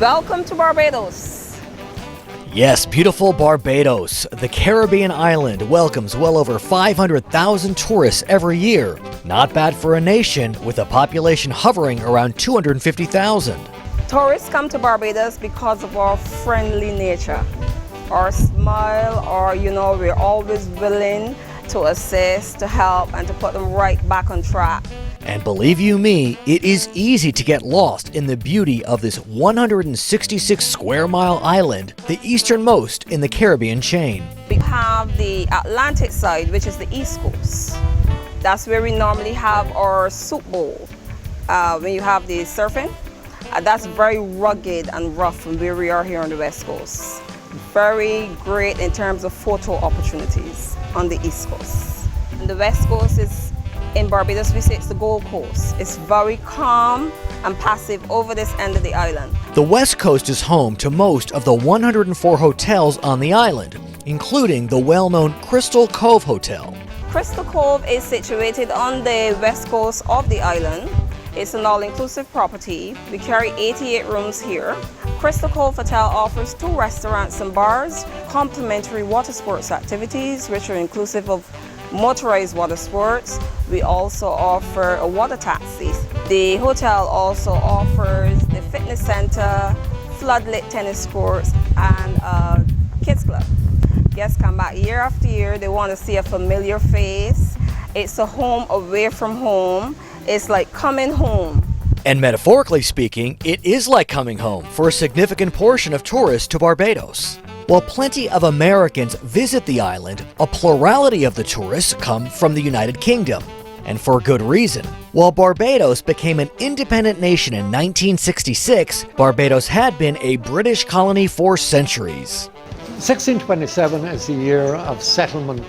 Welcome to Barbados. Yes, beautiful Barbados. The Caribbean island welcomes well over 500,000 tourists every year. Not bad for a nation with a population hovering around 250,000. Tourists come to Barbados because of our friendly nature, our smile, we're always willing to assist, to help, and to put them right back on track. And believe you me, it is easy to get lost in the beauty of this 166 square mile island, the easternmost in the Caribbean chain. We have the Atlantic side, which is the East Coast. That's where we normally have our soup bowl. When you have the surfing, that's very rugged and rough from where we are here on the West Coast. Very great in terms of photo opportunities on the East Coast. And the West Coast is, in Barbados, we say it's the Gold Coast. It's very calm and passive over this end of the island. The West Coast is home to most of the 104 hotels on the island, including the well-known Crystal Cove Hotel. Crystal Cove is situated on the west coast of the island. It's an all-inclusive property. We carry 88 rooms here. Crystal Cove Hotel offers 2 restaurants and bars, complimentary water sports activities, which are inclusive of motorized water sports. We also offer a water taxi. The hotel also offers the fitness center, floodlit tennis courts, and a kids club. Guests come back year after year. They want to see a familiar face. It's a home away from home. It's like coming home. And metaphorically speaking, it is like coming home for a significant portion of tourists to Barbados. While plenty of Americans visit the island, a plurality of the tourists come from the United Kingdom. And for good reason. While Barbados became an independent nation in 1966, Barbados had been a British colony for centuries. 1627 is the year of settlement,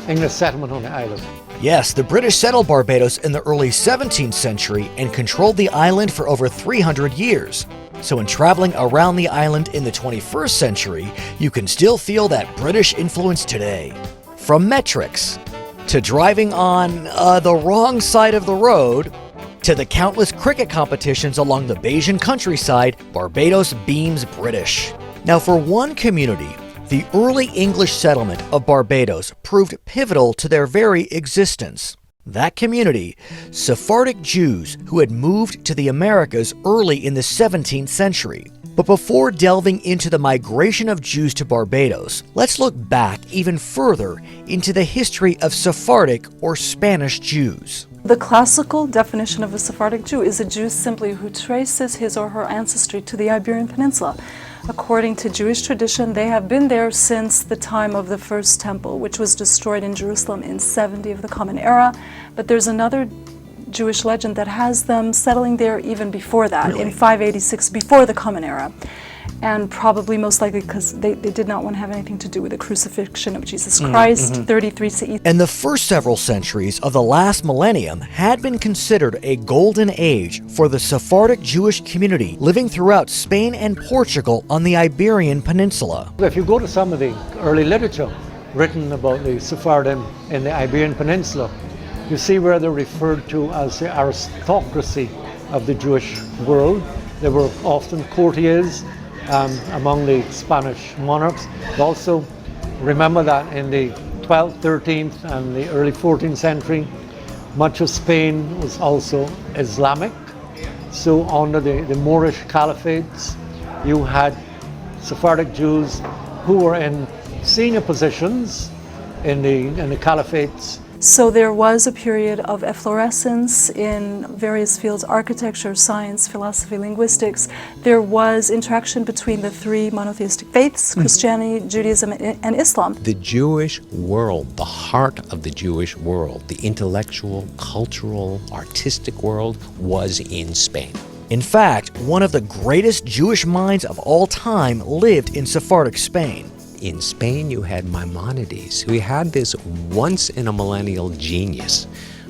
English settlement on the island. Yes, the British settled Barbados in the early 17th century and controlled the island for over 300 years. So when traveling around the island in the 21st century, you can still feel that British influence today. From metrics, to driving on the wrong side of the road, to the countless cricket competitions along the Bajan countryside, Barbados beams British. Now for one community, the early English settlement of Barbados proved pivotal to their very existence. That community, Sephardic Jews who had moved to the Americas early in the 17th century. But before delving into the migration of Jews to Barbados, let's look back even further into the history of Sephardic or Spanish Jews. The classical definition of a Sephardic Jew is a Jew simply who traces his or her ancestry to the Iberian Peninsula. According to Jewish tradition, they have been there since the time of the first temple, which was destroyed in Jerusalem in 70 of the Common Era. But there's another Jewish legend that has them settling there even before that, Really? in 586, before the Common Era. And probably most likely because they did not want to have anything to do with the crucifixion of Jesus Christ, 33 CE. And the first several centuries of the last millennium had been considered a golden age for the Sephardic Jewish community living throughout Spain and Portugal on the Iberian Peninsula. If you go to some of the early literature written about the Sephardim in the Iberian Peninsula, you see where they're referred to as the aristocracy of the Jewish world. They were often courtiers among the Spanish monarchs. Also, remember that in the 12th, 13th, and the early 14th century, much of Spain was also Islamic. So under the Moorish caliphates, you had Sephardic Jews who were in senior positions in the caliphates. So there was a period of efflorescence in various fields: architecture, science, philosophy, linguistics. There was interaction between the 3 monotheistic faiths, Christianity, Judaism, and Islam. The Jewish world, the heart of the Jewish world, the intellectual, cultural, artistic world was in Spain. In fact, one of the greatest Jewish minds of all time lived in Sephardic Spain. In Spain, you had Maimonides, who had this once-in-a-millennial genius,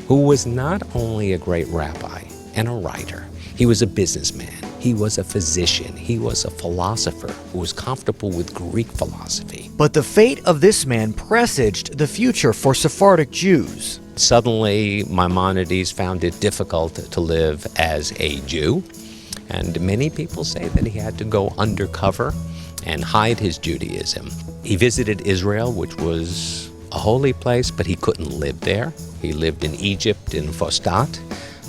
who was not only a great rabbi and a writer, he was a businessman, he was a physician, he was a philosopher who was comfortable with Greek philosophy. But the fate of this man presaged the future for Sephardic Jews. Suddenly, Maimonides found it difficult to live as a Jew. And many people say that he had to go undercover and hide his Judaism. He visited Israel, which was a holy place, but he couldn't live there. He lived in Egypt, in Fostat,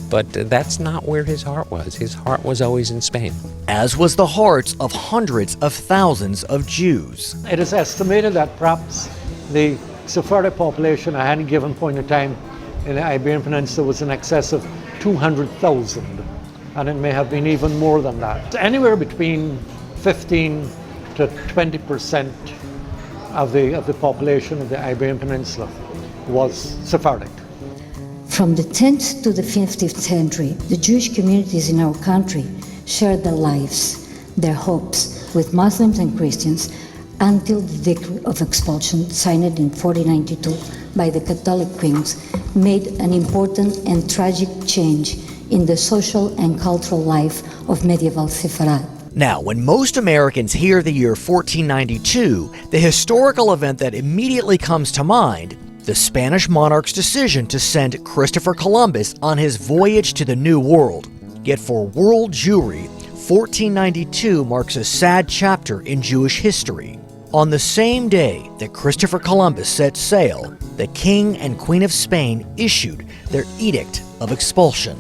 but that's not where his heart was. His heart was always in Spain. As was the hearts of hundreds of thousands of Jews. It is estimated that perhaps the Sephardic population at any given point in time in the Iberian Peninsula was in excess of 200,000, and it may have been even more than that. Anywhere between 15 to 20% of the population of the Iberian Peninsula was Sephardic. From the 10th to the 15th century, the Jewish communities in our country shared their lives, their hopes with Muslims and Christians until the decree of expulsion signed in 1492 by the Catholic kings made an important and tragic change in the social and cultural life of medieval Sepharad. Now, when most Americans hear the year 1492, the historical event that immediately comes to mind, the Spanish monarch's decision to send Christopher Columbus on his voyage to the New World. Yet for world Jewry, 1492 marks a sad chapter in Jewish history. On the same day that Christopher Columbus set sail, the King and Queen of Spain issued their Edict of Expulsion.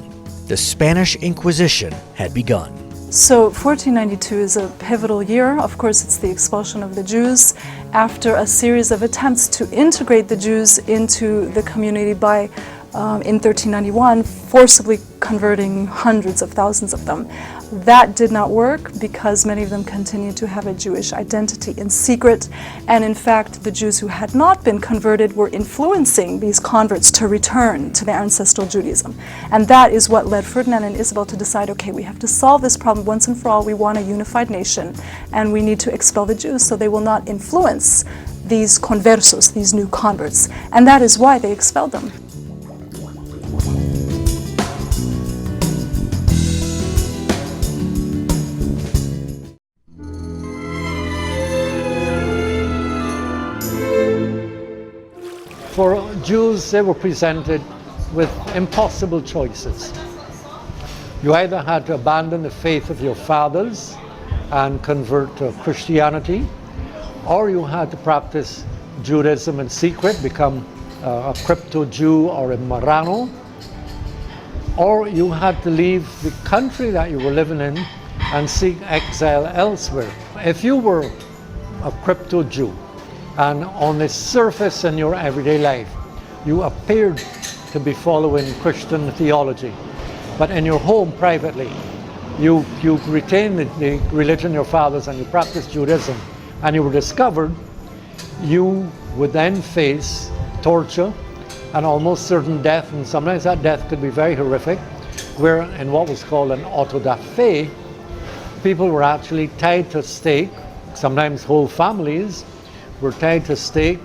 The Spanish Inquisition had begun. So 1492 is a pivotal year. Of course, it's the expulsion of the Jews after a series of attempts to integrate the Jews into the community by, in 1391, forcibly converting hundreds of thousands of them. That did not work because many of them continued to have a Jewish identity in secret. And in fact, the Jews who had not been converted were influencing these converts to return to their ancestral Judaism. And that is what led Ferdinand and Isabel to decide, okay, we have to solve this problem once and for all. We want a unified nation, and we need to expel the Jews so they will not influence these conversos, these new converts. And that is why they expelled them. For Jews, they were presented with impossible choices. You either had to abandon the faith of your fathers and convert to Christianity, or you had to practice Judaism in secret, become a crypto-Jew or a Marrano, or you had to leave the country that you were living in and seek exile elsewhere. If you were a crypto-Jew, and on the surface in your everyday life, you appeared to be following Christian theology, but in your home privately, you retained the religion of your fathers and you practiced Judaism, and you were discovered, you would then face torture and almost certain death, and sometimes that death could be very horrific, where in what was called an auto da fe, people were actually tied to a stake, sometimes whole families were tied to stake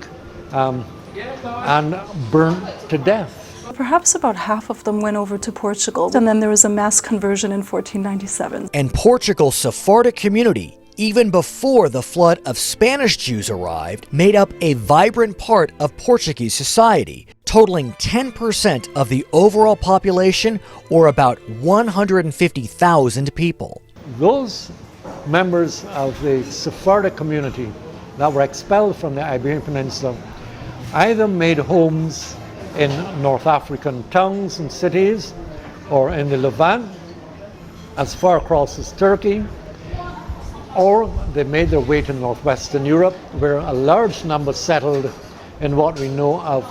and burnt to death. Perhaps about half of them went over to Portugal, and then there was a mass conversion in 1497. And Portugal's Sephardic community, even before the flood of Spanish Jews arrived, made up a vibrant part of Portuguese society, totaling 10% of the overall population, or about 150,000 people. Those members of the Sephardic community that were expelled from the Iberian Peninsula either made homes in North African towns and cities, or in the Levant, as far across as Turkey, or they made their way to northwestern Europe, where a large number settled in what we know of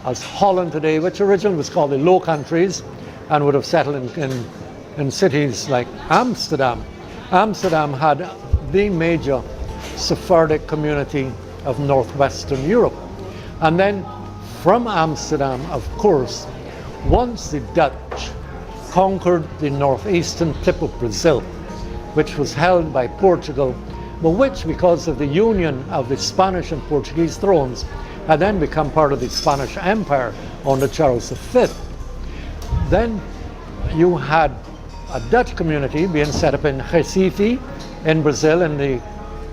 as Holland today, which originally was called the Low Countries, and would have settled in cities like Amsterdam. Amsterdam had the major Sephardic community of northwestern Europe. And then from Amsterdam, of course, once the Dutch conquered the northeastern tip of Brazil, which was held by Portugal, but which, because of the union of the Spanish and Portuguese thrones, had then become part of the Spanish Empire under Charles V. Then you had a Dutch community being set up in Recife, in Brazil, in the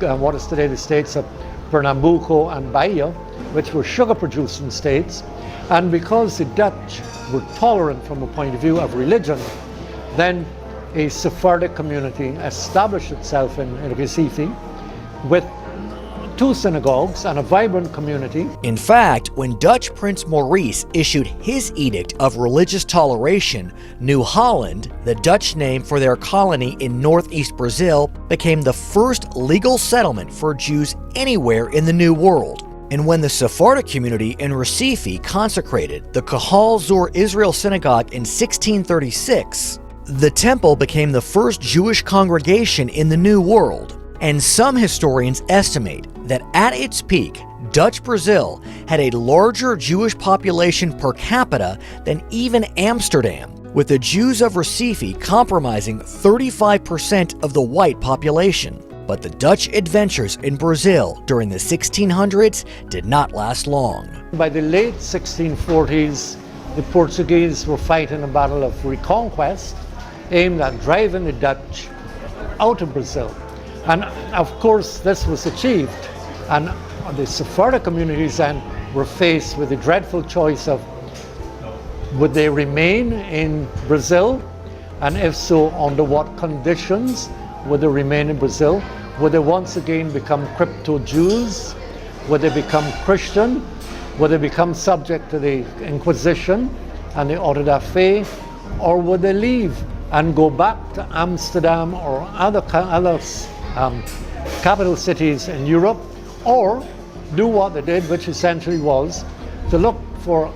what is today the states of Pernambuco and Bahia, which were sugar-producing states. And because the Dutch were tolerant from a point of view of religion, then a Sephardic community established itself in Recife with 2 synagogues and a vibrant community. In fact, when Dutch Prince Maurice issued his edict of religious toleration, New Holland, the Dutch name for their colony in northeast Brazil, became the first legal settlement for Jews anywhere in the New World. And when the Sephardic community in Recife consecrated the Kahal Zur Israel Synagogue in 1636, the temple became the first Jewish congregation in the New World. And some historians estimate that at its peak, Dutch Brazil had a larger Jewish population per capita than even Amsterdam, with the Jews of Recife comprising 35% of the white population. But the Dutch adventures in Brazil during the 1600s did not last long. By the late 1640s, the Portuguese were fighting a battle of reconquest aimed at driving the Dutch out of Brazil. And of course, this was achieved. And the Sephardic communities then were faced with the dreadful choice of would they remain in Brazil? And if so, under what conditions would they remain in Brazil? Would they once again become crypto-Jews? Would they become Christian? Would they become subject to the Inquisition and the Ordre da Fé? Or would they leave and go back to Amsterdam or other capital cities in Europe, or do what they did, which essentially was to look for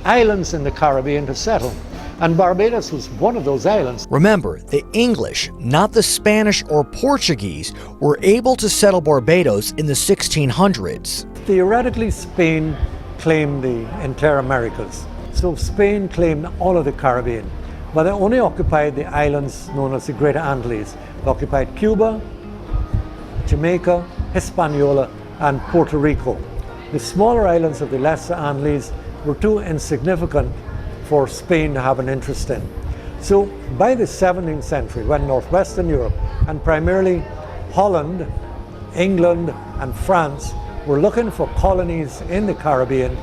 islands in the Caribbean to settle. And Barbados was one of those islands. Remember, the English, not the Spanish or Portuguese, were able to settle Barbados in the 1600s. Theoretically, Spain claimed the entire Americas. So Spain claimed all of the Caribbean, but they only occupied the islands known as the Greater Antilles. They occupied Cuba, Jamaica, Hispaniola, and Puerto Rico. The smaller islands of the Lesser Antilles were too insignificant for Spain to have an interest in. So by the 17th century, when northwestern Europe, and primarily Holland, England, and France, were looking for colonies in the Caribbean,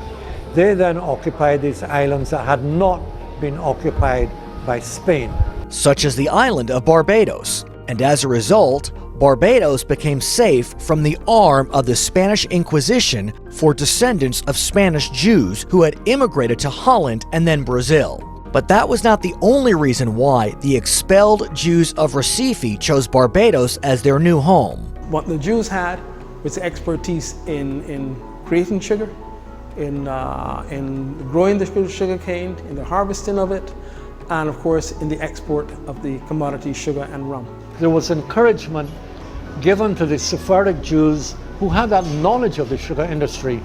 they then occupied these islands that had not been occupied by Spain. Such as the island of Barbados. And as a result, Barbados became safe from the arm of the Spanish Inquisition for descendants of Spanish Jews who had immigrated to Holland and then Brazil. But that was not the only reason why the expelled Jews of Recife chose Barbados as their new home. What the Jews had was expertise in creating sugar, in growing the sugar cane, in the harvesting of it, and of course in the export of the commodity sugar and rum. There was encouragement given to the Sephardic Jews who had that knowledge of the sugar industry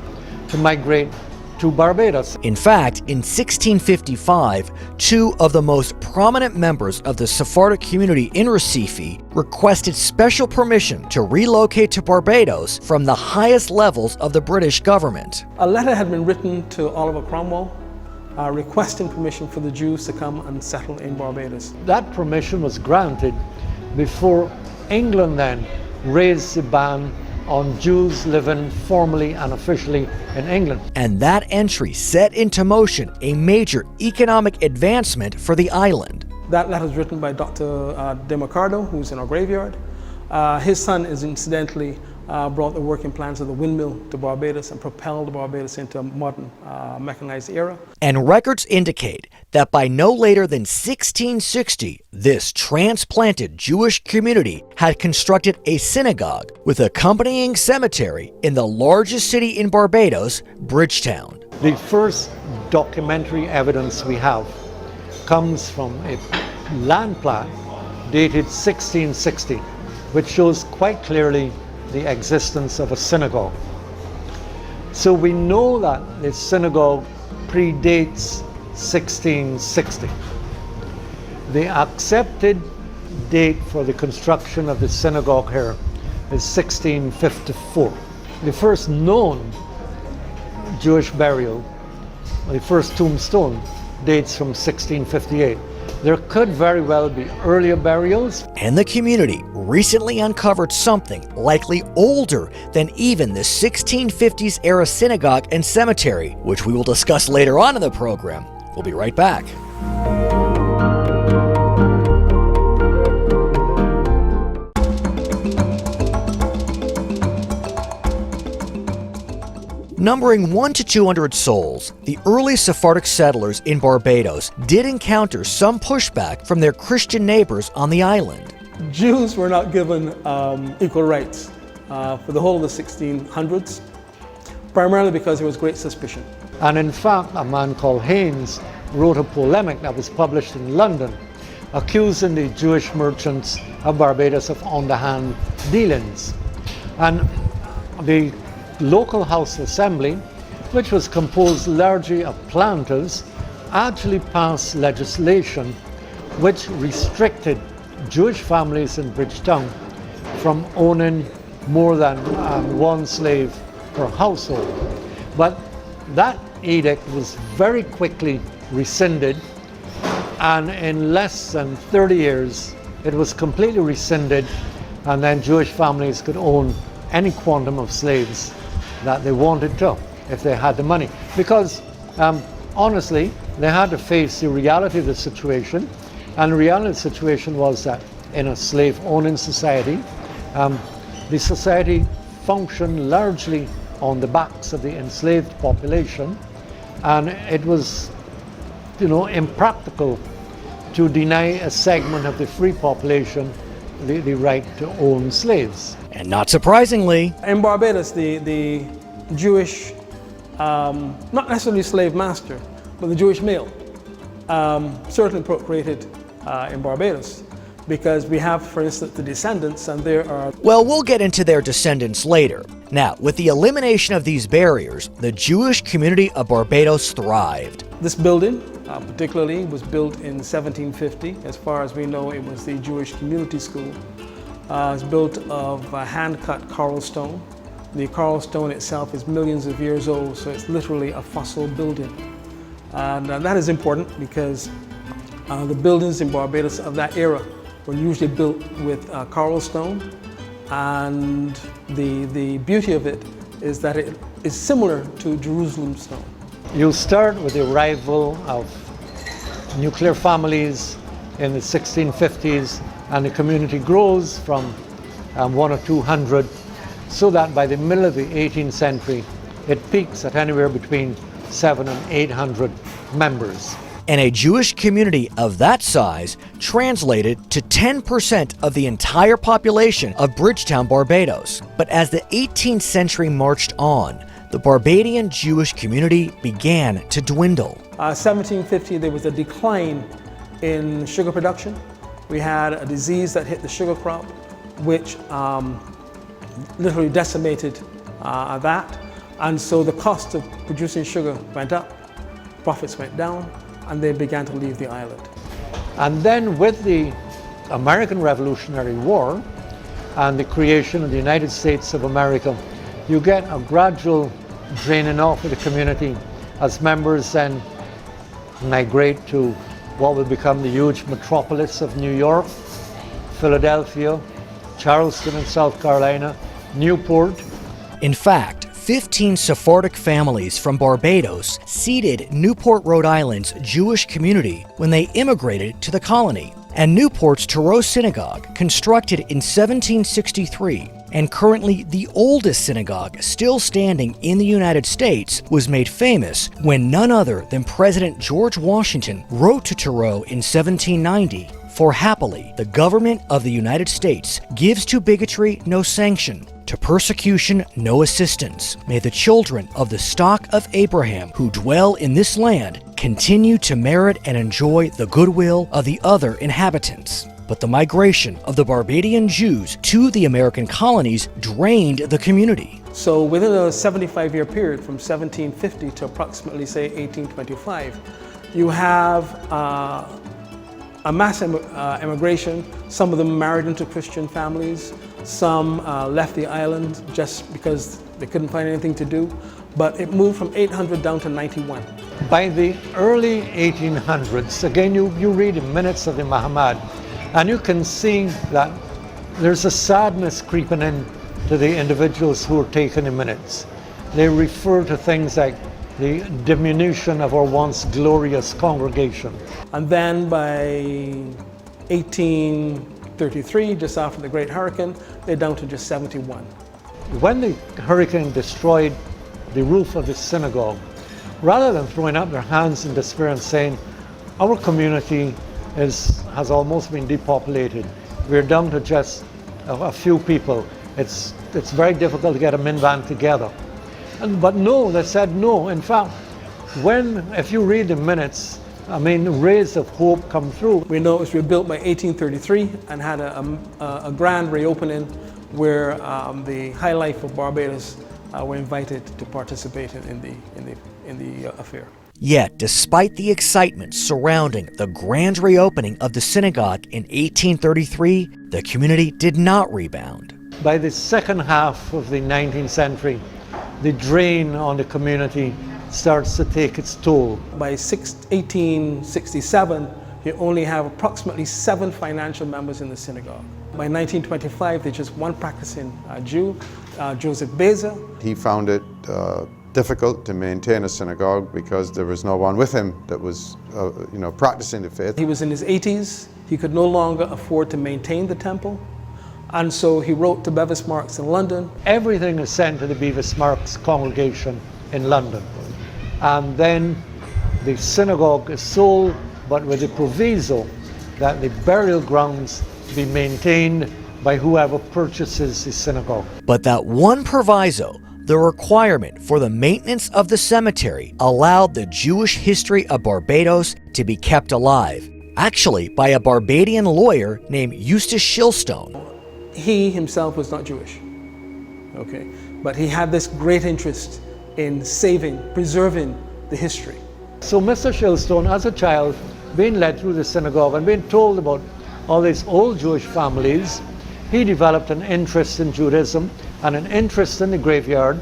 to migrate to Barbados. In fact, in 1655, 2 of the most prominent members of the Sephardic community in Recife requested special permission to relocate to Barbados from the highest levels of the British government. A letter had been written to Oliver Cromwell requesting permission for the Jews to come and settle in Barbados. That permission was granted before England then raised the ban on Jews living formally and officially in England. And that entry set into motion a major economic advancement for the island. That letter was written by Dr. De Mercado, who's in our graveyard. His son is incidentally brought the working plans of the windmill to Barbados and propelled Barbados into a modern mechanized era. And records indicate that by no later than 1660, this transplanted Jewish community had constructed a synagogue with accompanying cemetery in the largest city in Barbados, Bridgetown. The first documentary evidence we have comes from a land plat dated 1660, which shows quite clearly the existence of a synagogue. So we know that the synagogue predates 1660. The accepted date for the construction of the synagogue here is 1654. The first known Jewish burial, the first tombstone, dates from 1658. There could very well be earlier burials. And the community recently uncovered something likely older than even the 1650s era synagogue and cemetery, which we will discuss later on in the program. We'll be right back. Numbering 100 to 200 souls, the early Sephardic settlers in Barbados did encounter some pushback from their Christian neighbors on the island. Jews were not given equal rights for the whole of the 1600s, primarily because there was great suspicion. And in fact, a man called Haynes wrote a polemic that was published in London, accusing the Jewish merchants of Barbados of underhand dealings. And the local House Assembly, which was composed largely of planters, actually passed legislation which restricted Jewish families in Bridgetown from owning more than one slave per household. But that edict was very quickly rescinded, and in less than 30 years it was completely rescinded, and then Jewish families could own any quantum of slaves that they wanted to, if they had the money. Because honestly, they had to face the reality of the situation, and the reality of the situation was that in a slave-owning society, the society functioned largely on the backs of the enslaved population, and it was, impractical to deny a segment of the free population the right to own slaves. And not surprisingly, In Barbados, the Jewish, not necessarily slave master, but the Jewish male, certainly procreated in Barbados, because we have, for instance, the descendants, and there are... well, we'll get into their descendants later. Now, with the elimination of these barriers, the Jewish community of Barbados thrived. This building, particularly, was built in 1750. As far as we know, it was the Jewish Community School. It's built of hand-cut coral stone. The coral stone itself is millions of years old, so it's literally a fossil building. And that is important because the buildings in Barbados of that era were usually built with coral stone, and the beauty of it is that it is similar to Jerusalem stone. You start with the arrival of nuclear families in the 1650s, and the community grows from 1 or 200, so that by the middle of the 18th century, it peaks at anywhere between 700 and 800 members. And a Jewish community of that size translated to 10% of the entire population of Bridgetown, Barbados. But as the 18th century marched on, the Barbadian Jewish community began to dwindle. 1750, there was a decline in sugar production. We had a disease that hit the sugar crop, which literally decimated that. And so the cost of producing sugar went up, profits went down, and they began to leave the island. And then with the American Revolutionary War and the creation of the United States of America, you get a gradual draining off of the community as members then migrate to what will become the huge metropolis of New York, Philadelphia, Charleston in South Carolina, Newport. In fact, 15 Sephardic families from Barbados seeded Newport, Rhode Island's Jewish community when they immigrated to the colony. And Newport's Thoreau Synagogue, constructed in 1763, and currently the oldest synagogue still standing in the United States, was made famous when none other than President George Washington wrote to Thoreau in 1790, "For happily the government of the United States gives to bigotry no sanction, to persecution no assistance. May the children of the stock of Abraham who dwell in this land continue to merit and enjoy the goodwill of the other inhabitants." But the migration of the Barbadian Jews to the American colonies drained the community. So within a 75-year period, from 1750 to approximately, say, 1825, you have a mass immigration. Some of them married into Christian families. Some left the island just because they couldn't find anything to do. But it moved from 800 down to 91. By the early 1800s, again, you read the minutes of the Muhammad, and you can see that there's a sadness creeping in to the individuals who are taking the minutes. They refer to things like the diminution of our once glorious congregation. And then by 1833, just after the Great Hurricane, they're down to just 71. When the hurricane destroyed the roof of the synagogue, rather than throwing up their hands in despair and saying, our community has almost been depopulated. We're down to just a few people. It's very difficult to get a minivan together. But no, they said no. In fact, if you read the minutes, I mean, rays of hope come through. We know it was rebuilt by 1833 and had a grand reopening where the high life of Barbados were invited to participate in the affair. Yet, despite the excitement surrounding the grand reopening of the synagogue in 1833, the community did not rebound. By the second half of the 19th century, the drain on the community starts to take its toll. By 1867, you only have approximately 7 financial members in the synagogue. By 1925, there's just one practicing Jew, Joseph Beza. He found it difficult to maintain a synagogue because there was no one with him that was practicing the faith. He was in his 80s. He could no longer afford to maintain the temple. And so he wrote to Bevis Marks in London. Everything is sent to the Bevis Marks congregation in London. And then the synagogue is sold, but with the proviso that the burial grounds be maintained by whoever purchases the synagogue. But that one proviso, the requirement for the maintenance of the cemetery, allowed the Jewish history of Barbados to be kept alive, actually by a Barbadian lawyer named Eustace Shilstone. He himself was not Jewish, okay, but he had this great interest in preserving the history. So Mr. Shilstone, as a child, being led through the synagogue and being told about all these old Jewish families, he developed an interest in Judaism and an interest in the graveyard.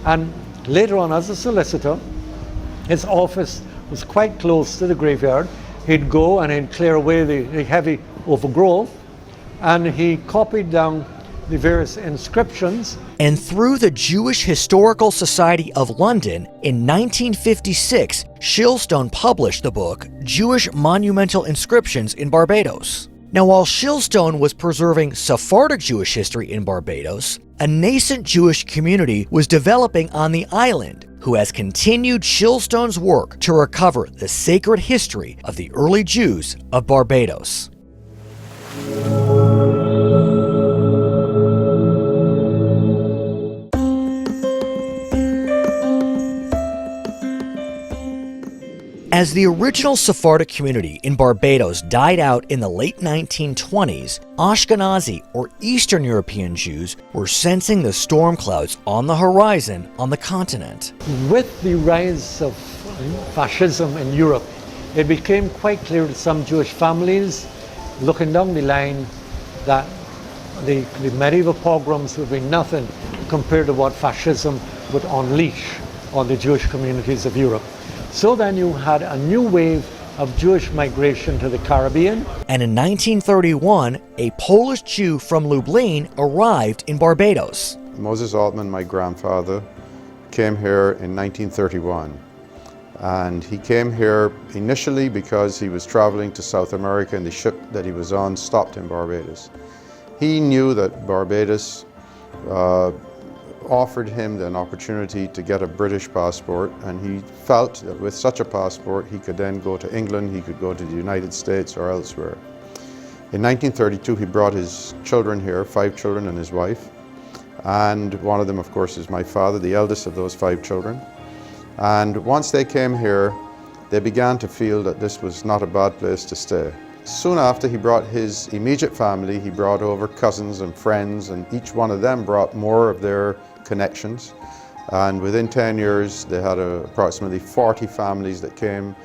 And later on, as a solicitor, his office was quite close to the graveyard. He'd go and he'd clear away the heavy overgrowth, and he copied down the various inscriptions. And through the Jewish Historical Society of London, in 1956, Shilstone published the book Jewish Monumental Inscriptions in Barbados. Now, while Shilstone was preserving Sephardic Jewish history in Barbados, a nascent Jewish community was developing on the island, who has continued Shilstone's work to recover the sacred history of the early Jews of Barbados. As the original Sephardic community in Barbados died out in the late 1920s, Ashkenazi or Eastern European Jews were sensing the storm clouds on the horizon on the continent. With the rise of fascism in Europe, it became quite clear to some Jewish families looking down the line that the medieval pogroms would be nothing compared to what fascism would unleash on the Jewish communities of Europe. So then you had a new wave of Jewish migration to the Caribbean. And in 1931, a Polish Jew from Lublin arrived in Barbados. Moses Altman, my grandfather, came here in 1931. And he came here initially because he was traveling to South America and the ship that he was on stopped in Barbados. He knew that Barbados offered him an opportunity to get a British passport, and he felt that with such a passport he could then go to England, he could go to the United States or elsewhere. In 1932 he brought his children here, 5 children and his wife, and one of them of course is my father, the eldest of those 5 children. And once they came here, they began to feel that this was not a bad place to stay. Soon after, he brought his immediate family. He brought over cousins and friends, and each one of them brought more of their connections. And within 10 years, they had approximately 40 families that came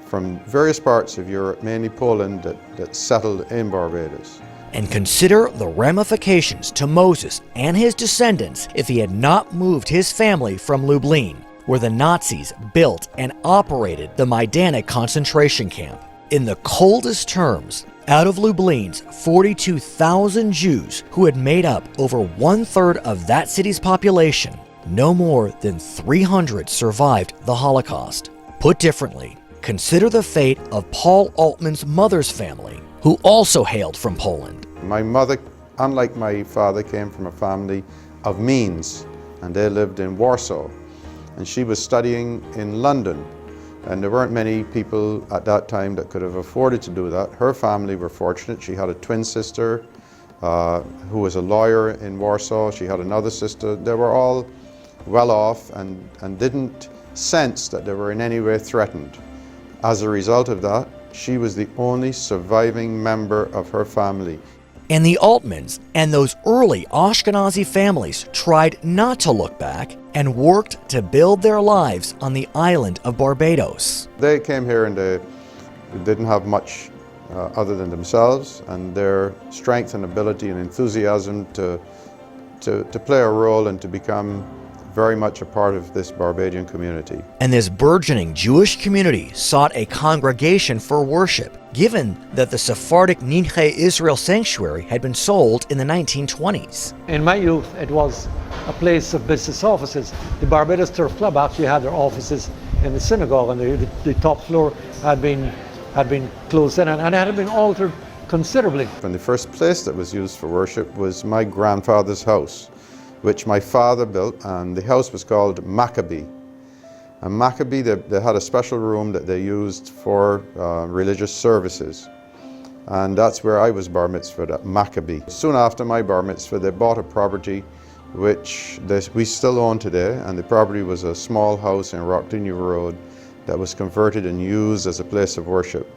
from various parts of Europe, mainly Poland, that settled in Barbados. And consider the ramifications to Moses and his descendants if he had not moved his family from Lublin, where the Nazis built and operated the Majdanek concentration camp. In the coldest terms, out of Lublin's 42,000 Jews who had made up over 1/3 of that city's population, no more than 300 survived the Holocaust. Put differently, consider the fate of Paul Altman's mother's family, who also hailed from Poland. My mother, unlike my father, came from a family of means, and they lived in Warsaw. and she was studying in London. And there weren't many people at that time that could have afforded to do that. Her family were fortunate. She had a twin sister who was a lawyer in Warsaw. She had another sister. They were all well off and didn't sense that they were in any way threatened. As a result of that, she was the only surviving member of her family. And the Altmans and those early Ashkenazi families tried not to look back and worked to build their lives on the island of Barbados. They came here and they didn't have much other than themselves, and their strength and ability and enthusiasm to play a role and to become very much a part of this Barbadian community. And this burgeoning Jewish community sought a congregation for worship, given that the Sephardic Ninche Israel Sanctuary had been sold in the 1920s. In my youth, it was a place of business offices. The Barbados Turf Club actually had their offices in the synagogue, and the top floor had been closed in, and it had been altered considerably. And the first place that was used for worship was my grandfather's house, which my father built, and the house was called Maccabee. And Maccabee, they had a special room that they used for religious services. And that's where I was bar mitzvahed, at Maccabee. Soon after my bar mitzvah, they bought a property which we still own today, and the property was a small house in Rockdinier Road that was converted and used as a place of worship.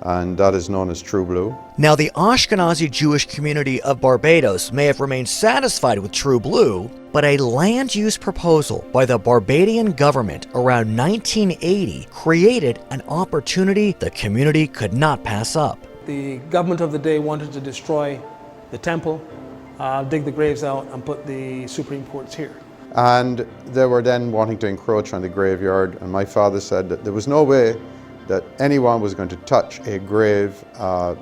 And that is known as True Blue. Now, the Ashkenazi Jewish community of Barbados may have remained satisfied with True Blue, but a land use proposal by the Barbadian government around 1980 created an opportunity the community could not pass up. The government of the day wanted to destroy the temple, dig the graves out, and put the Supreme Courts here. And they were then wanting to encroach on the graveyard, and my father said that there was no way that anyone was going to touch a grave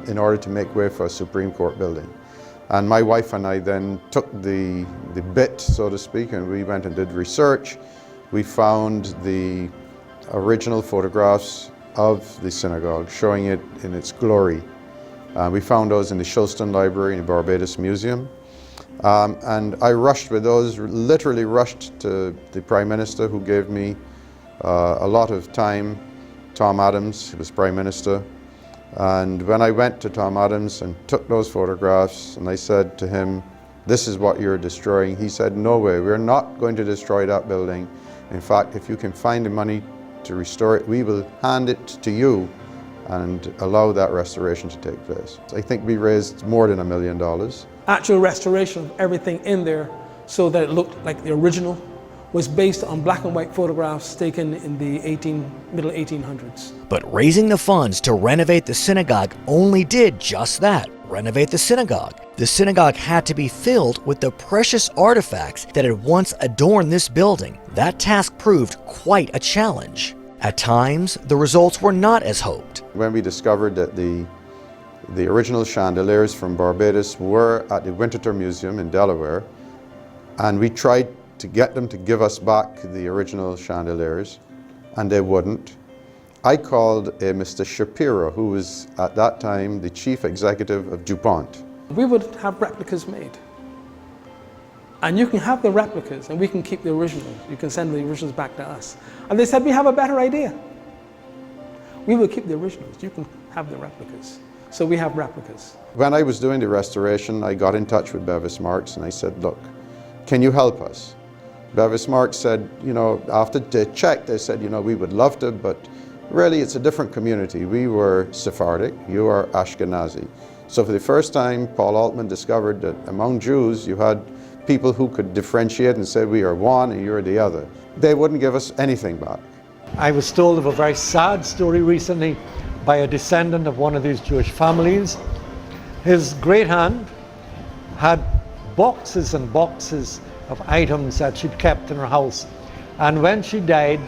in order to make way for a Supreme Court building. And my wife and I then took the bit, so to speak, and we went and did research. We found the original photographs of the synagogue, showing it in its glory. We found those in the Shulston Library in the Barbados Museum. And I rushed with those, literally rushed to the Prime Minister, who gave me a lot of time. Tom Adams, who was Prime Minister. And when I went to Tom Adams and took those photographs and I said to him, "This is what you're destroying," he said, "No way, we're not going to destroy that building. In fact, if you can find the money to restore it, we will hand it to you and allow that restoration to take place." I think we raised more than $1 million. Actual restoration of everything in there so that it looked like the original was based on black and white photographs taken in the middle 1800s. But raising the funds to renovate the synagogue only did just that, renovate the synagogue. The synagogue had to be filled with the precious artifacts that had once adorned this building. That task proved quite a challenge. At times, the results were not as hoped. When we discovered that the original chandeliers from Barbados were at the Winterthur Museum in Delaware, and we tried to get them to give us back the original chandeliers, and they wouldn't. I called a Mr. Shapiro, who was at that time the chief executive of DuPont. We would have replicas made. And you can have the replicas and we can keep the originals. You can send the originals back to us. And they said, "We have a better idea. We will keep the originals. You can have the replicas." So we have replicas. When I was doing the restoration, I got in touch with Bevis Marks and I said, "Look, can you help us?" Bevis Marks said, after they checked, they said, "We would love to, but really it's a different community. We were Sephardic, you are Ashkenazi." So for the first time, Paul Altman discovered that among Jews, you had people who could differentiate and say, "We are one and you're the other." They wouldn't give us anything back. I was told of a very sad story recently by a descendant of one of these Jewish families. His great aunt had boxes and boxes of items that she'd kept in her house. And when she died,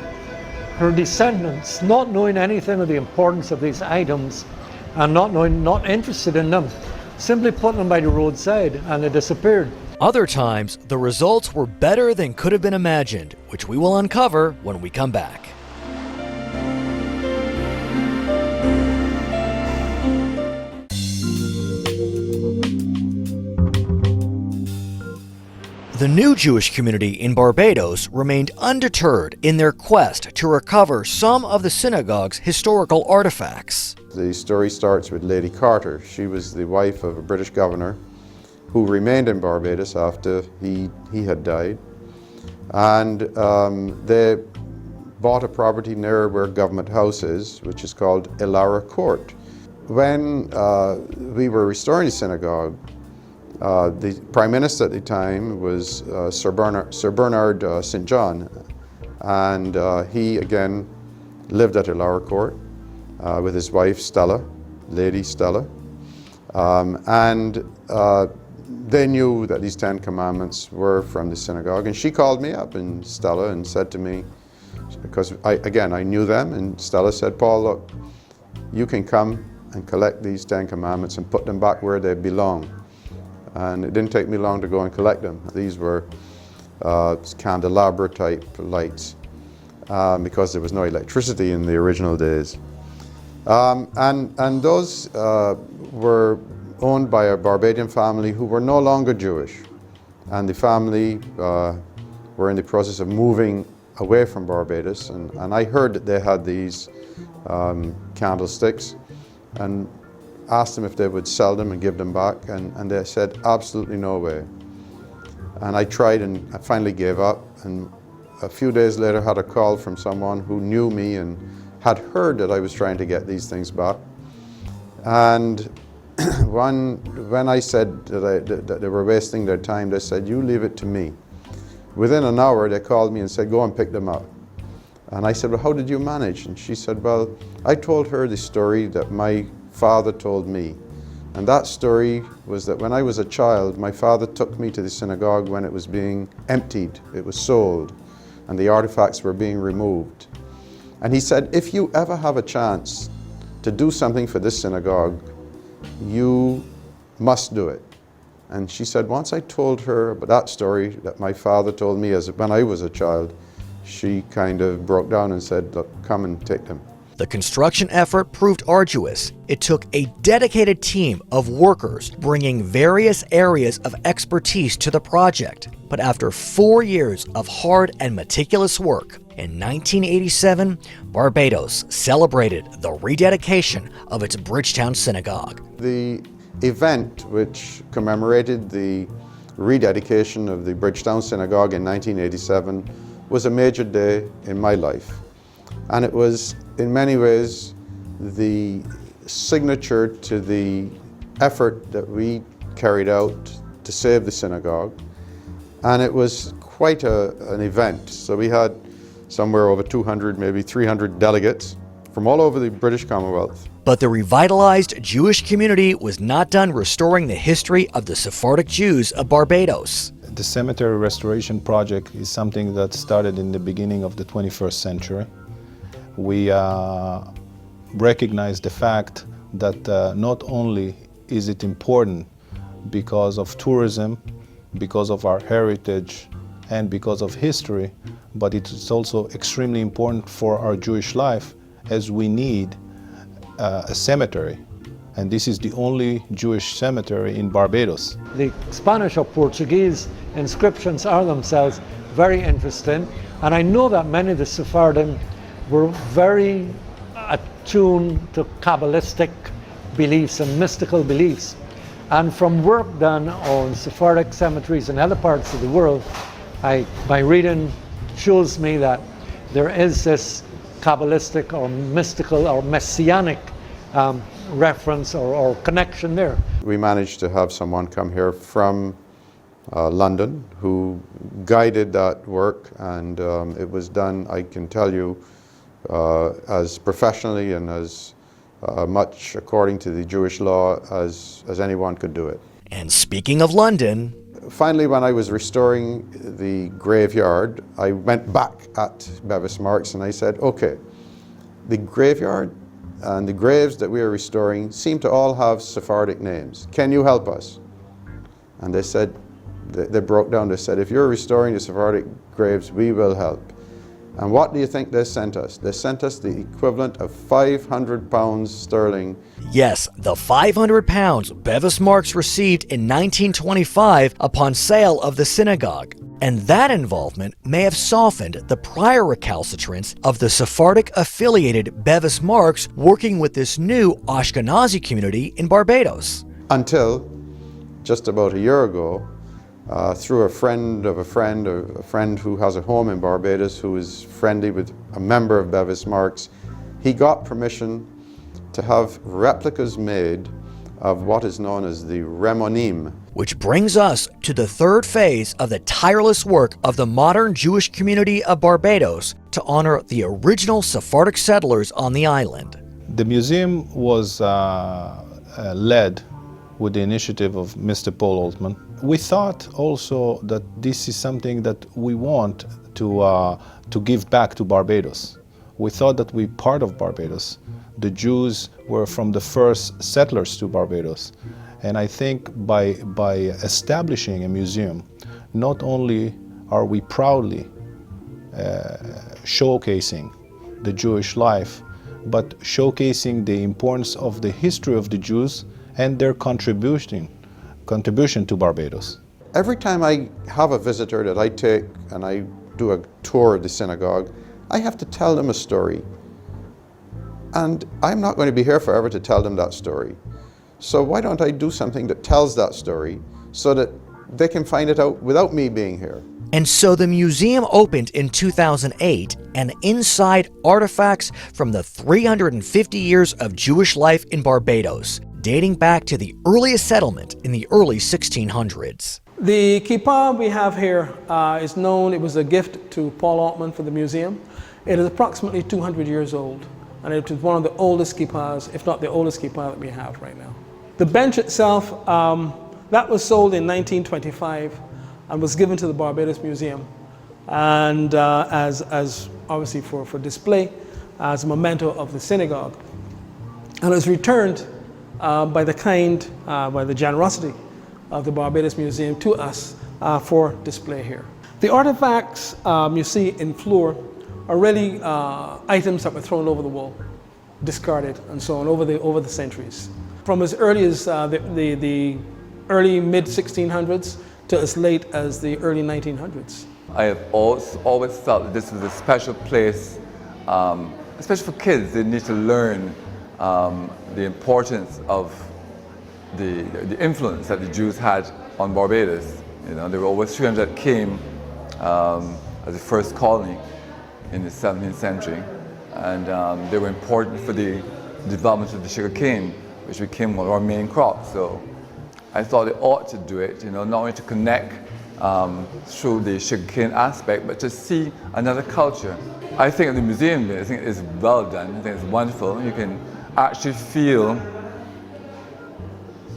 her descendants, not knowing anything of the importance of these items and not interested in them, simply put them by the roadside and they disappeared. Other times, the results were better than could have been imagined, which we will uncover when we come back. The new Jewish community in Barbados remained undeterred in their quest to recover some of the synagogue's historical artifacts. The story starts with Lady Carter. She was the wife of a British governor who remained in Barbados after he had died. And they bought a property near where Government House is, which is called Ilara Court. When we were restoring the synagogue, the Prime Minister at the time was Sir Bernard St. John, and he again lived at Ilara Court with his wife Stella, Lady Stella, and they knew that these 10 commandments were from the synagogue, and she called me up, and Stella, and said to me, because I knew them, and Stella said, "Paul, look, you can come and collect these 10 commandments and put them back where they belong." And it didn't take me long to go and collect them. These were candelabra type lights because there was no electricity in the original days. And those were owned by a Barbadian family who were no longer Jewish. And the family were in the process of moving away from Barbados. And I heard that they had these candlesticks, and asked them if they would sell them and give them back, and they said absolutely no way. And I tried, and I finally gave up, and a few days later had a call from someone who knew me and had heard that I was trying to get these things back. And when I said that they were wasting their time, they said, "You leave it to me." Within an hour they called me and said, "Go and pick them up." And I said, "Well, how did you manage?" And she said, "Well, I told her the story that my father told me. And that story was that when I was a child, my father took me to the synagogue when it was being emptied, it was sold, and the artifacts were being removed. And he said, if you ever have a chance to do something for this synagogue, you must do it." And she said, once I told her about that story that my father told me when I was a child, she kind of broke down and said, "Look, come and take them." The construction effort proved arduous. It took a dedicated team of workers bringing various areas of expertise to the project. But after 4 years of hard and meticulous work, in 1987, Barbados celebrated the rededication of its Bridgetown Synagogue. The event which commemorated the rededication of the Bridgetown Synagogue in 1987 was a major day in my life. And it was, in many ways, the signature to the effort that we carried out to save the synagogue. And it was quite an event. So we had somewhere over 200, maybe 300 delegates from all over the British Commonwealth. But the revitalized Jewish community was not done restoring the history of the Sephardic Jews of Barbados. The cemetery restoration project is something that started in the beginning of the 21st century. We recognize the fact that not only is it important because of tourism, because of our heritage, and because of history, but it is also extremely important for our Jewish life, as we need a cemetery. And this is the only Jewish cemetery in Barbados. The Spanish or Portuguese inscriptions are themselves very interesting, and I know that many of the Sephardim were very attuned to Kabbalistic beliefs and mystical beliefs. And from work done on Sephardic cemeteries in other parts of the world, my reading shows me that there is this Kabbalistic or mystical or messianic reference or connection there. We managed to have someone come here from London who guided that work, and it was done, I can tell you, as professionally and as much according to the Jewish law as anyone could do it. And speaking of London, finally, when I was restoring the graveyard, I went back at Bevis Marks and I said, okay, the graveyard and the graves that we are restoring seem to all have Sephardic names. Can you help us? And they said, they broke down, they said, if you're restoring the Sephardic graves, we will help. And what do you think they sent us? They sent us the equivalent of 500 pounds sterling. Yes, the 500 pounds Bevis Marks received in 1925 upon sale of the synagogue. And that involvement may have softened the prior recalcitrance of the Sephardic-affiliated Bevis Marks working with this new Ashkenazi community in Barbados. Until just about a year ago, through a friend of a friend, or a friend who has a home in Barbados who is friendly with a member of Bevis Marks, he got permission to have replicas made of what is known as the Remonim. Which brings us to the third phase of the tireless work of the modern Jewish community of Barbados to honor the original Sephardic settlers on the island. The museum was led with the initiative of Mr. Paul Altman. We thought also that this is something that we want to give back to Barbados. We thought that we're part of Barbados. The Jews were from the first settlers to Barbados. And I think by establishing a museum, not only are we proudly showcasing the Jewish life, but showcasing the importance of the history of the Jews and their contribution to Barbados. Every time I have a visitor that I take and I do a tour of the synagogue, I have to tell them a story. And I'm not going to be here forever to tell them that story. So why don't I do something that tells that story so that they can find it out without me being here? And so the museum opened in 2008, and inside artifacts from the 350 years of Jewish life in Barbados, dating back to the earliest settlement in the early 1600s. The kippah we have here is known, it was a gift to Paul Altman for the museum. It is approximately 200 years old, and it is one of the oldest kippahs, if not the oldest kippah that we have right now. The bench itself, that was sold in 1925 and was given to the Barbados Museum, and as obviously for display, as a memento of the synagogue. And it was returned by the generosity of the Barbados Museum to us for display here. The artifacts you see in floor are really items that were thrown over the wall, discarded, and so on over the centuries. From as early as the early mid-1600s to as late as the early 1900s. I have always felt that this was a special place, especially for kids. They need to learn the importance of the influence that the Jews had on Barbados. You know, there were over 300 that came as the first colony in the 17th century, and they were important for the development of the sugar cane, which became one of our main crops. So I thought they ought to do it, you know, not only to connect through the sugarcane aspect, but to see another culture. I think the museum, I think it's well done. I think it's wonderful. You can actually feel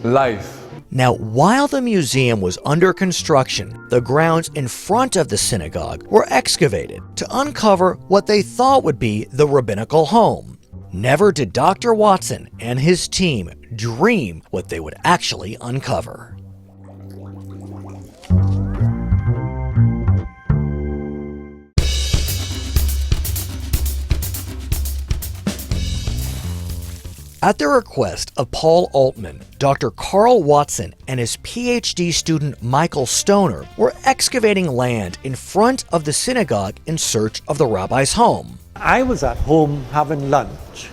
life. Now, while the museum was under construction, the grounds in front of the synagogue were excavated to uncover what they thought would be the rabbinical home. Never did Dr. Watson and his team dream what they would actually uncover. At the request of Paul Altman, Dr. Carl Watson and his PhD student Michael Stoner were excavating land in front of the synagogue in search of the rabbi's home. I was at home having lunch,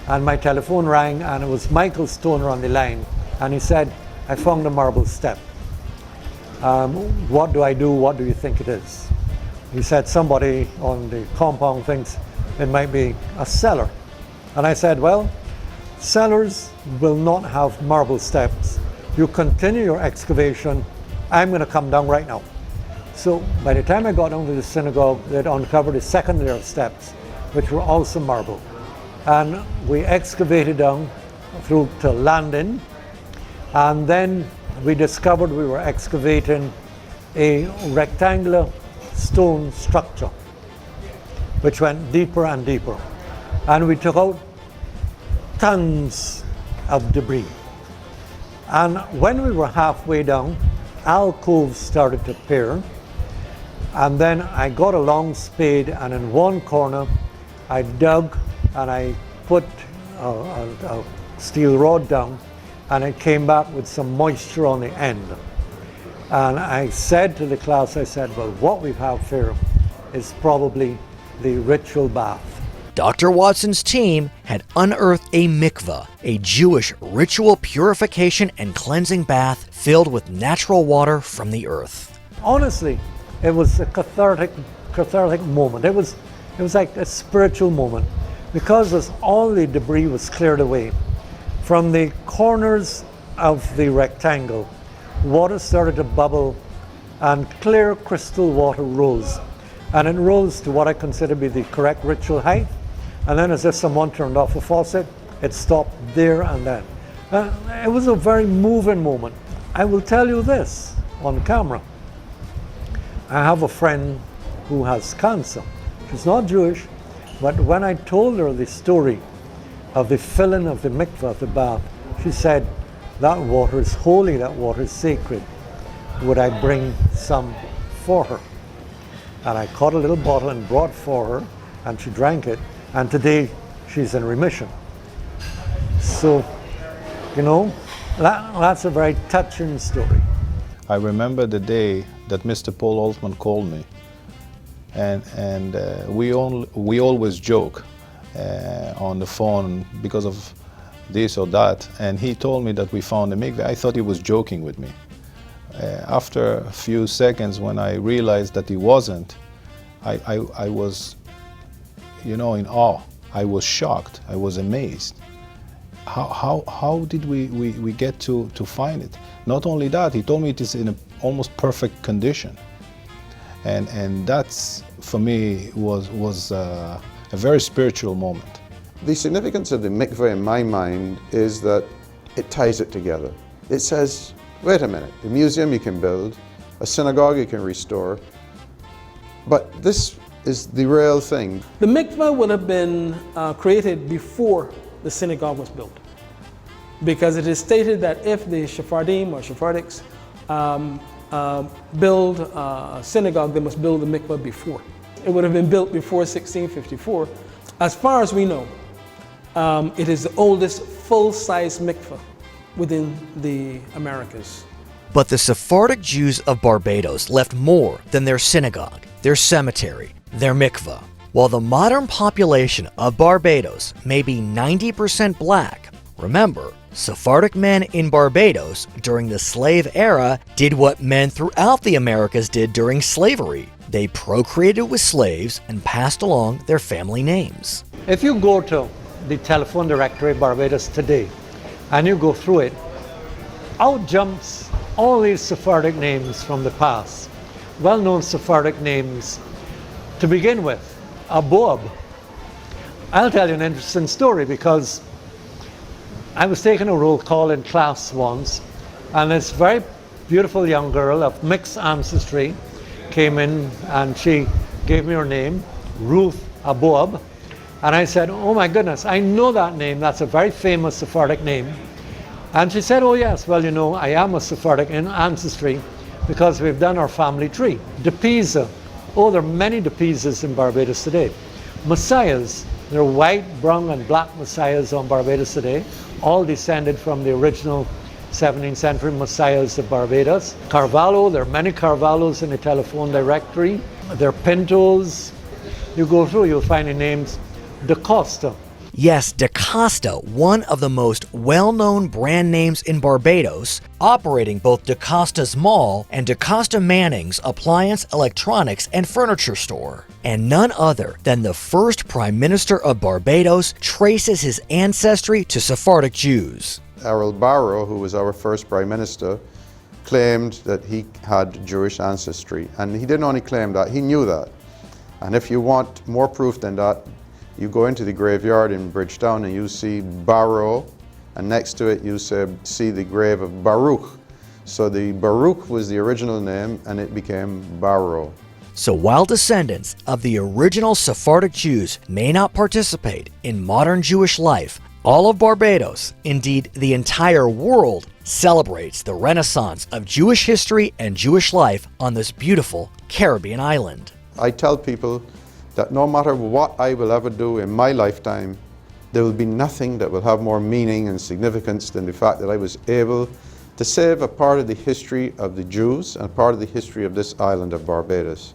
and my telephone rang, and it was Michael Stoner on the line, and he said, I found a marble step. What do I do? What do you think it is? He said somebody on the compound thinks it might be a cellar. And I said, well, cellars will not have marble steps. You continue your excavation, I'm going to come down right now. So by the time I got down to the synagogue, they'd uncovered a second layer of steps, which were also marble. And we excavated down through to landing, and then we discovered we were excavating a rectangular stone structure, which went deeper and deeper. And we took out tons of debris. And when we were halfway down, alcoves started to appear, And then I got a long spade, and in one corner I dug and I put a steel rod down, and it came back with some moisture on the end. And I said to the class, I said, well, what we have here is probably the ritual bath. Dr. Watson's team had unearthed a mikveh, a Jewish ritual purification and cleansing bath filled with natural water from the earth. Honestly, it was a cathartic moment. It was like a spiritual moment, because as all the debris was cleared away from the corners of the rectangle, water started to bubble and clear crystal water rose. And it rose to what I consider to be the correct ritual height. And then, as if someone turned off a faucet, it stopped there and then. It was a very moving moment. I will tell you this on camera. I have a friend who has cancer. She's not Jewish, but when I told her the story of the filling of the mikveh, of the bath, she said, that water is holy, that water is sacred. Would I bring some for her? And I caught a little bottle and brought for her, and she drank it, and today she's in remission. So, you know, that's a very touching story. I remember the day that Mr. Paul Altman called me, and we always joke on the phone because of this or that, and he told me that we found a mikveh. I thought he was joking with me. After a few seconds, when I realized that he wasn't, I was, you know, in awe. I was shocked. I was amazed. How did we get to find it? Not only that, he told me it is in an almost perfect condition, and that's, for me, was a very spiritual moment. The significance of the mikveh in my mind is that it ties it together. It says, wait a minute, a museum you can build, a synagogue you can restore, but this is the real thing. The mikveh would have been created before the synagogue was built, because it is stated that if the Sephardim or Sephardics build a synagogue, they must build the mikveh before. It would have been built before 1654. As far as we know, it is the oldest full-size mikveh within the Americas. But the Sephardic Jews of Barbados left more than their synagogue, their cemetery, their mikveh. While the modern population of Barbados may be 90% black, remember, Sephardic men in Barbados during the slave era did what men throughout the Americas did during slavery. They procreated with slaves and passed along their family names. If you go to the telephone directory of Barbados today and you go through it, out jumps all these Sephardic names from the past. Well-known Sephardic names. To begin with, Aboab. I'll tell you an interesting story, because I was taking a roll call in class once, and this very beautiful young girl of mixed ancestry came in and she gave me her name, Ruth Aboab. And I said, oh my goodness, I know that name. That's a very famous Sephardic name. And she said, oh yes, well, you know, I am a Sephardic in ancestry because we've done our family tree. Depisa. Oh, there are many Depisas in Barbados today. Messiahs. There are white, brown, and black Messiahs on Barbados today, all descended from the original 17th century Messiahs of Barbados. Carvalho. There are many Carvalhos in the telephone directory. There are Pintos. You go through, you'll find the names. Da Costa. Yes, Da Costa, one of the most well-known brand names in Barbados, operating both Da Costa's Mall and Da Costa Manning's appliance, electronics, and furniture store. And none other than the first Prime Minister of Barbados traces his ancestry to Sephardic Jews. Errol Barrow, who was our first Prime Minister, claimed that he had Jewish ancestry. And he didn't only claim that, he knew that. And if you want more proof than that, you go into the graveyard in Bridgetown and you see Barrow, and next to it you see the grave of Baruch. So the Baruch was the original name and it became Barrow. So while descendants of the original Sephardic Jews may not participate in modern Jewish life, all of Barbados, indeed the entire world, celebrates the renaissance of Jewish history and Jewish life on this beautiful Caribbean island. I tell people that no matter what I will ever do in my lifetime, there will be nothing that will have more meaning and significance than the fact that I was able to save a part of the history of the Jews and part of the history of this island of Barbados.